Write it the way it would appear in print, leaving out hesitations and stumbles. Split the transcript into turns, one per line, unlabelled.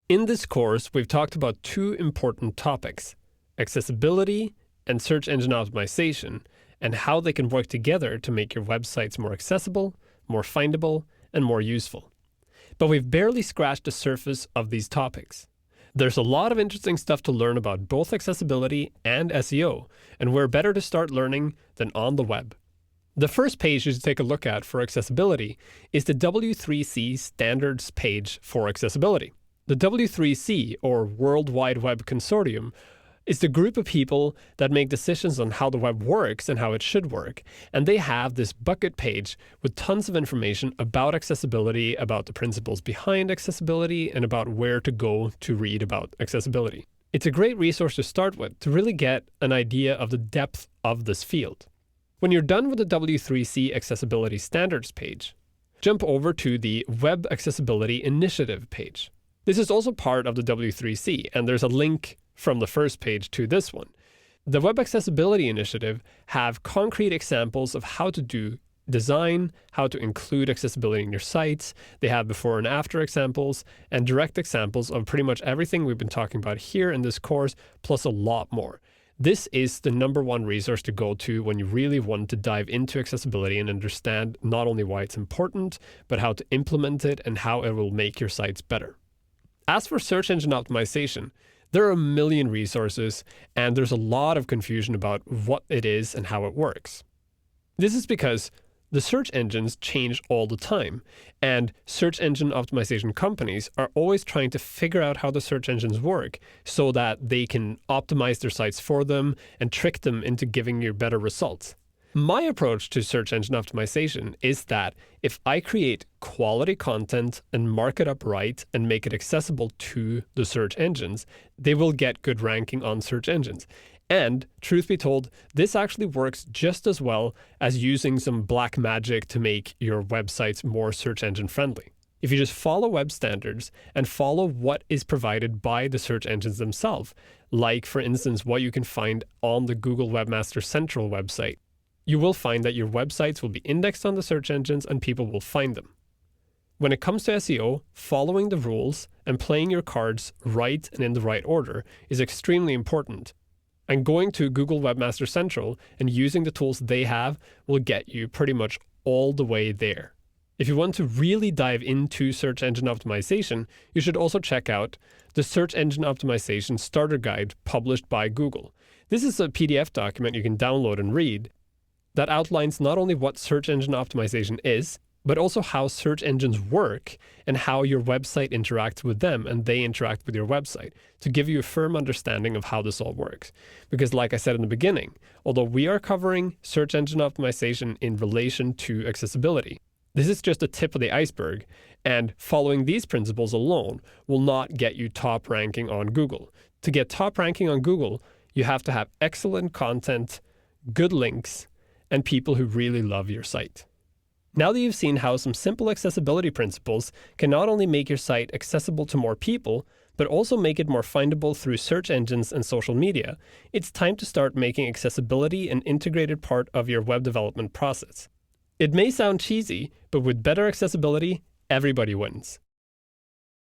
In this course, we've talked about two important topics, accessibility and search engine optimization, and how they can work together to make your websites more accessible, more findable, and more useful. But we've barely scratched the surface of these topics. There's a lot of interesting stuff to learn about both accessibility and SEO, and where better to start learning than on the web. The first page you should take a look at for accessibility is the W3C standards page for accessibility. The W3C, or World Wide Web Consortium, is the group of people that make decisions on how the web works and how it should work. And they have this bucket page with tons of information about accessibility, about the principles behind accessibility, and about where to go to read about accessibility. It's a great resource to start with to really get an idea of the depth of this field. When you're done with the W3C Accessibility Standards page, jump over to the Web Accessibility Initiative page. This is also part of the W3C, and there's a link from the first page to this one. The Web Accessibility Initiative have concrete examples of how to do design, how to include accessibility in your sites. They have before and after examples and direct examples of pretty much everything we've been talking about here in this course, plus a lot more. This is the number one resource to go to when you really want to dive into accessibility and understand not only why it's important, but how to implement it and how it will make your sites better. As for search engine optimization, there are a million resources, and there's a lot of confusion about what it is and how it works. This is because the search engines change all the time, and search engine optimization companies are always trying to figure out how the search engines work so that they can optimize their sites for them and trick them into giving you better results. My approach to search engine optimization is that if I create quality content and mark it up right and make it accessible to the search engines, they will get good ranking on search engines. And truth be told, this actually works just as well as using some black magic to make your websites more search engine friendly. If you just follow web standards and follow what is provided by the search engines themselves, like for instance what you can find on the Google Webmaster Central website, you will find that your websites will be indexed on the search engines and people will find them. When it comes to SEO, following the rules and playing your cards right and in the right order is extremely important. And going to Google Webmaster Central and using the tools they have will get you pretty much all the way there. If you want to really dive into search engine optimization, you should also check out the Search Engine Optimization Starter Guide published by Google. This is a PDF document you can download and read that outlines not only what search engine optimization is, but also how search engines work and how your website interacts with them and they interact with your website to give you a firm understanding of how this all works. Because like I said in the beginning, although we are covering search engine optimization in relation to accessibility, this is just the tip of the iceberg, and following these principles alone will not get you top ranking on Google. To get top ranking on Google, you have to have excellent content, good links, and people who really love your site. Now that you've seen how some simple accessibility principles can not only make your site accessible to more people, but also make it more findable through search engines and social media, it's time to start making accessibility an integrated part of your web development process. It may sound cheesy, but with better accessibility, everybody wins.